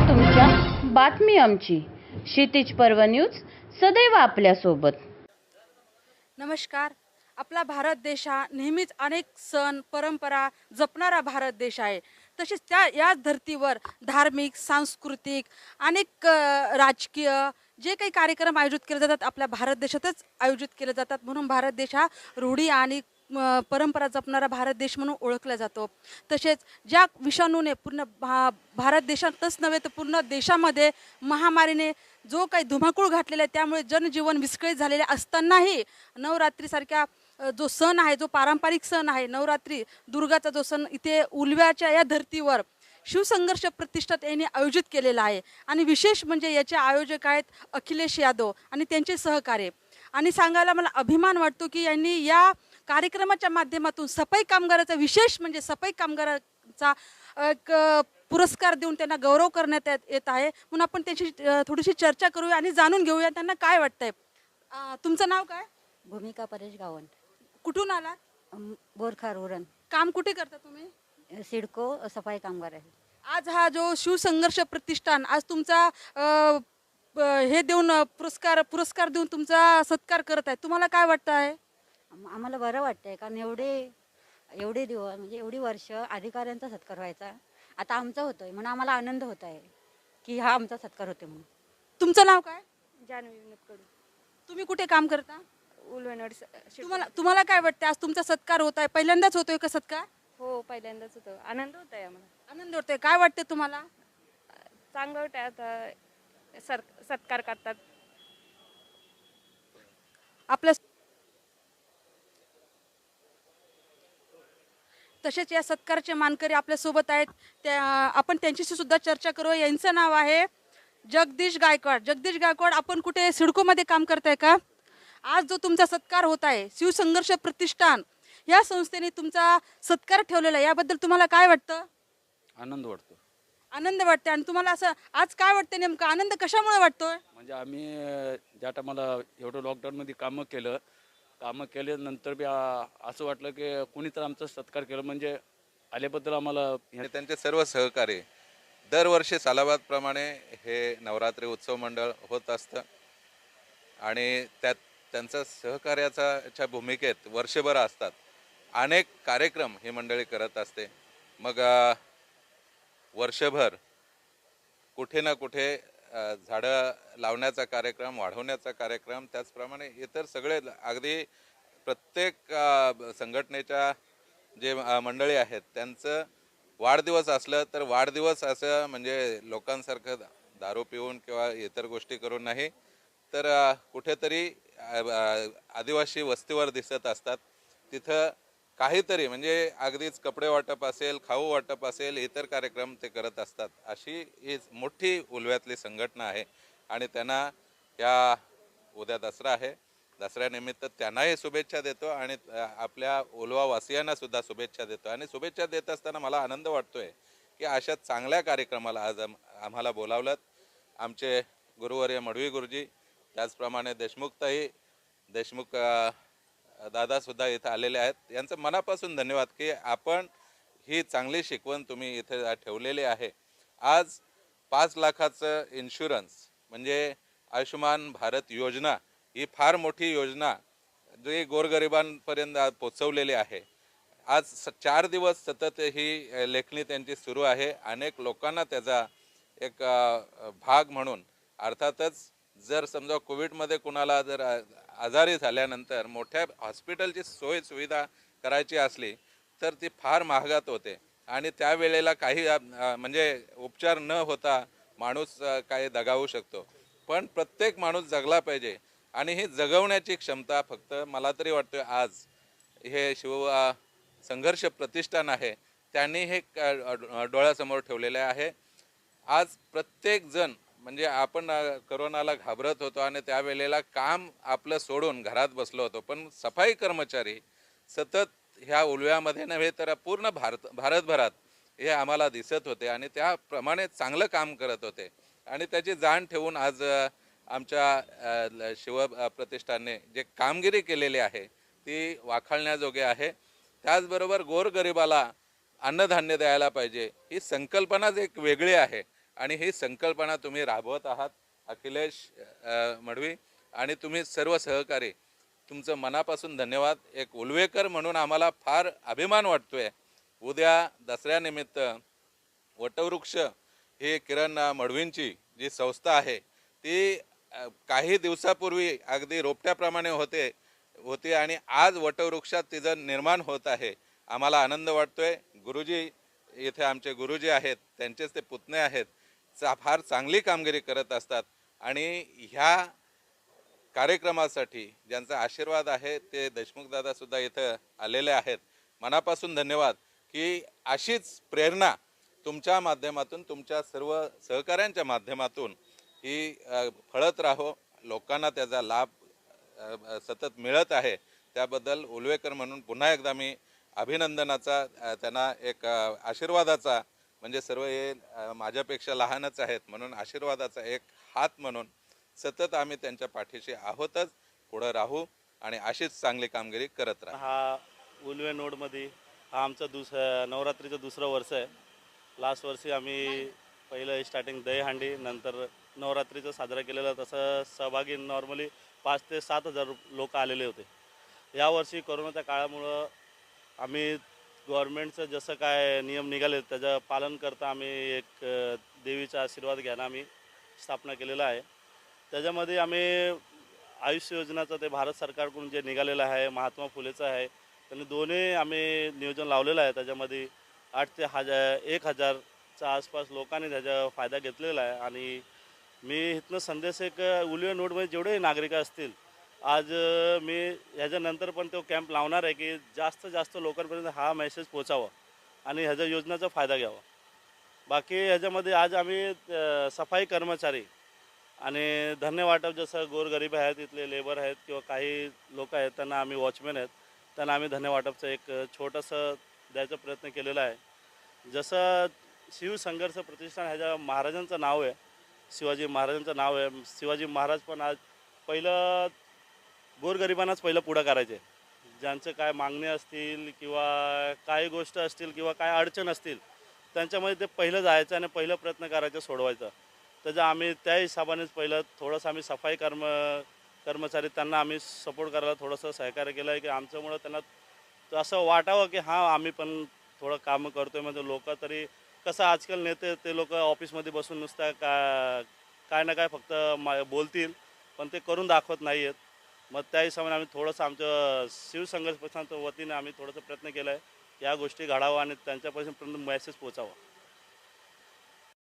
तुमच्या बातमी आमची क्षितिज पर्व न्यूज सदैव आपल्यासोबत। नमस्कार। आपला भारत देश हा नेहमीच अनेक सण परंपरा जपणारा भारत देश आहे। तसेच याच धर्तीवर धार्मिक सांस्कृतिक अनेक राजकीय जे काही कार्यक्रम आयोजित केले जातात आपल्या भारत देशातच आयोजित केले जातात। म्हणून भारत देश हा रूढी आणि परंपरा जपणारा भारत देश म्हणून ओळखला जातो। तसेच ज्या विषाणूने पूर्ण भारत देशातच नव्हे तर पूर्ण देशामध्ये महामारीने जो काही धुमाकूळ घातलेला आहे त्यामुळे जनजीवन विस्कळीत झालेले असतानाही नवरात्रीसारख्या जो सण आहे, जो पारंपरिक सण आहे नवरात्री दुर्गाचा जो सण इथे उलव्याच्या या धर्तीवर शिवसंघर्ष प्रतिष्ठान यांनी आयोजित केलेला आहे। आणि विशेष म्हणजे याचे आयोजक आहेत अखिलेश यादव आणि त्यांचे सहकार्य। आणि सांगायला मला अभिमान वाटतो की यांनी या कार्यक्रमाच्या माध्यमातून सफाई कामगाराचा विशेष म्हणजे सफाई कामगाराचा एक पुरस्कार देऊन त्यांना गौरव करण्यात येत आहे। म्हणून आपण त्यांची थोडीशी चर्चा करूया आणि जाणून घेऊया त्यांना काय वाटतंय। तुमचं नाव काय? भूमिका परेश गावंड। कुठून आलात? बोरखार उरण। काम कुठे करता तुम्ही? सिडको सफाई कामगार आहे। आज हा जो शिवसंघर्ष प्रतिष्ठान आज तुमचा हे देऊन पुरस्कार देऊन तुमचा सत्कार करत आहे, तुम्हाला काय वाटतं आहे? आम्हाला बरं वाटतंय कारण एवढे दिवस म्हणजे एवढी वर्ष अधिकाऱ्यांचा सत्कार व्हायचा, आता आमचा होतोय म्हणून आम्हाला आनंद होत आहे की हा आमचा सत्कार होते म्हणून। तुमचं नाव काय? जानवी विनोद कडू, तुम्ही कुठे काम करता? उलवणवाडी। तुम्हाला काय वाटतं आज तुमचा सत्कार होत आहे? पहिल्यांदाच होतोय का सत्कार? हो, पहिल्यांदाच होतं। आनंद होत आहे आम्हाला। आनंद होतोय। काय वाटतं तुम्हाला? चांगलं वाटतं आता सत्कार करतात आपल्या तसेच या सत्कारचे मानकरी आपल्या सोबत आहेत, त्या आपण त्यांच्याशी सुद्धा चर्चा करू। यांचं नाव आहे जगदीश गायकवाड। जगदीश गायकवाड, आपण कुठे सिडकोमध्ये काम करताय का? आज जो तुमचा सत्कार होत आहे शिवसंघर्ष प्रतिष्ठान या संस्थेने तुमचा सत्कार ठेवलेला आहे, याबद्दल तुम्हाला काय वाटतं? आनंद वाटतो। आनंद वाटते। आणि तुम्हाला असं आज काय वाटतं नेमकं? आनंद कशामुळे वाटतोय? म्हणजे आम्ही ज्या टायमाला एवढं लॉकडाऊनमध्ये कामं केल्यानंतर बी असं वाटलं की कोणी तर आमचा सत्कार केलं म्हणजे आल्याबद्दल आम्हाला आणि त्यांचे सर्व सहकारी दरवर्षी सालाबादप्रमाणे हे नवरात्री उत्सव मंडळ होत असतं आणि त्यात त्यांचा सहकार्याच्या भूमिकेत वर्षभर असतात। अनेक कार्यक्रम ही मंडळी करत असते। मग वर्षभर कुठे ना कुठे झाडं लावण्याचा कार्यक्रम, वाढवण्याचा कार्यक्रम, त्याचप्रमाणे इतर सगळे अगदी प्रत्येक संघटनेच्या जे मंडळी आहेत त्यांचं वाढदिवस असलं तर वाढदिवस असं म्हणजे लोकांसारखं दारू पिऊन किंवा इतर गोष्टी करून नाही, तर कुठेतरी आदिवासी वस्तीवर दिसत असतात। तिथं काहीतरी म्हणजे अगदीच कपडे वाटप असेल, खाऊ वाटप असेल, इतर कार्यक्रम ते करत असतात। अशी ही मोठी उलव्यातली संघटना आहे आणि त्यांना या उद्या दसरा आहे, दसऱ्यानिमित्त त्यांनाही शुभेच्छा देतो आणि आपल्या उलवावासियांना सुद्धा शुभेच्छा देतो। आणि शुभेच्छा देत असताना मला आनंद वाटतोय की अशा चांगल्या कार्यक्रमाला आज आम्हाला बोलावलं। आमचे गुरुवर्य मडवी गुरुजी, त्याचप्रमाणे देशमुख दादासुद्धा इथं आलेले आहेत। यांचं मनापासून धन्यवाद की आपण ही चांगली शिकवण तुम्ही इथे ठेवलेली आहे। आज 5 लाखाचं इन्शुरन्स म्हणजे आयुष्यमान भारत योजना ही फार मोठी योजना जी गोरगरिबांपर्यंत पोचवलेली आहे। आज 4 दिवस सतत ही लेखणी त्यांची सुरू आहे। अनेक लोकांना त्याचा एक भाग म्हणून, अर्थातच जर समजा कोविडमध्ये कुणाला जर आजारी झाल्यानंतर मोठ्या हॉस्पिटलची सोय सुविधा करायची असली तर ती फार महागात होते आणि त्यावेळेला काही म्हणजे उपचार न होता माणूस काही दगावू शकतो। पण प्रत्येक माणूस जगला पाहिजे आणि ही जगवण्याची क्षमता फक्त मला तरी वाटतं आज हे संघर्ष प्रतिष्ठान आहे त्यांनी हे डोळ्यासमोर ठेवलेले आहे। आज प्रत्येक जण म्हणजे आपण कोरोनाला घाबरत होतो आणि त्यावेळेला काम आपलं सोडून घरात बसलो होतो, पण सफाई कर्मचारी सतत ह्या उलव्यामध्ये नव्हे तर पूर्ण भारतभरात हे आम्हाला दिसत होते आणि त्याप्रमाणे चांगलं काम करत होते आणि त्याची जाण ठेवून आज आमच्या शिवप्रतिष्ठानने जे कामगिरी केलेली आहे ती वाखाणण्याजोगे आहे। त्याचबरोबर गोरगरिबाला अन्नधान्य द्यायला पाहिजे ही संकल्पनाच एक वेगळी आहे आणि ही संकल्पना तुम्ही राबवत आहात. अखिलेश मडवी आणि तुम्ही सर्व सहकारी, तुमचं मनापासून धन्यवाद. एक उलवेकर म्हणून आम्हाला फार अभिमान वाटतोय. उद्या दसऱ्यानिमित्त वटवृक्ष ही किरण मडवींची जी संस्था आहे ती काही दिवसापूर्वी अगदी रोपट्याप्रमाणे होती आणि आज वटवृक्षात तिचं निर्माण होत आहे. आम्हाला आनंद वाटतोय. गुरुजी इथे आमचे गुरुजी आहेत, त्यांचेच ते पुतणे आहेत, फार चांगली कामगिरी करत असतात आणि ह्या कार्यक्रमासाठी ज्यांचा आशीर्वाद आहे ते देशमुख दादा सुद्धा इथं आलेले आहेत. मनापासून धन्यवाद की अशीच प्रेरणा तुमच्या माध्यमातून, तुमच्या सर्व सहकाऱ्यांच्या माध्यमातून ही फळत राहो. लोकांना त्याचा लाभ सतत मिळत आहे. त्याबद्दल उलवेकर म्हणून पुन्हा एकदा मी अभिनंदनाचा, त्यांना एक आशीर्वादाचा, म्हणजे सर्व हे माझ्यापेक्षा लहानच आहेत म्हणून आशीर्वादाचा एक हात म्हणून सतत आम्ही त्यांच्या पाठीशी आहोतच, पुढं राहू आणि अशीच चांगली कामगिरी करत राहू. हा उलवे नोडमध्ये हा आमचं नवरात्रीचं दुसरं वर्ष आहे. लास्ट वर्षी आम्ही पहिलं स्टार्टिंग दहीहंडी, नंतर नवरात्रीचं साजरा केलेलं. तसं सहभागी नॉर्मली 5 ते 7 हजार लोक आलेले होते. यावर्षी कोरोनाच्या काळामुळं आम्ही गव्हर्नमेंटचं जसं काय नियम निघाले त्याचं पालन करता आम्ही एक देवीचा आशीर्वाद घ्यायला आम्ही स्थापना केलेला आहे. त्याच्यामध्ये आम्ही आयुष्य योजनाचं ते भारत सरकारकडून जे निघालेलं आहे, महात्मा फुलेचं आहे, त्यांनी दोन्ही आम्ही नियोजन लावलेलं आहे. त्याच्यामध्ये 8 ते 1,000च्या आसपास लोकांनी त्याचा फायदा घेतलेला आहे. आणि मी इथनं संदेश एक उलवे नोडमध्ये जेवढे नागरिक असतील, आज मी ह्याच्यानंतर पण तो कॅम्प लावणार आहे की जास्त लोकांपर्यंत हा मेसेज पोचावा आणि ह्याच्या योजनेचा फायदा घ्यावा. बाकी ह्याच्यामध्ये आज आम्ही सफाई कर्मचारी आणि धान्य वाटप, जसं गोरगरीब आहेत, इथले लेबर आहेत किंवा काही लोक आहेत, त्यांना आम्ही वॉचमॅन आहेत, त्यांना आम्ही धान्य वाटपचं एक छोटंसं द्यायचा प्रयत्न केलेला आहे. जसं शिवसंघर्ष प्रतिष्ठान ह्याच्या महाराजांचं नाव आहे, शिवाजी महाराजांचं नाव आहे. शिवाजी महाराज पण आज पहिलं गोरगरिबांनाच पहिलं पुढं करायचे. ज्यांचं काय मागणी असतील किंवा काही गोष्ट असतील किंवा काय अडचण असतील त्यांच्यामध्ये ते पहिलं जायचं आणि पहिलं प्रयत्न करायचं सोडवायचं. त्याचं आम्ही त्या हिशोबानेच पहिलं थोडंसं आम्ही सफाई कर्मचारी त्यांना आम्ही सपोर्ट करायला थोडंसं सहकार्य केलं आहे की आमच्यामुळं त्यांना असं वाटावं की हां आम्ही पण थोडं कामं करतो आहे. म्हणजे लोक तरी कसं आजकाल नेते ते लोक ऑफिसमध्ये बसून नुसतं काय ना काय फक्त बोलतील पण ते करून दाखवत नाही आहेत. मग त्या हिशोबाने आम्ही थोडंसं आमचं शिवसंघर्ष प्रतिष्ठानच्या वतीने आम्ही थोडंसं प्रयत्न केला आहे की या गोष्टी घडावं आणि त्यांच्यापासून मेसेज पोचावा.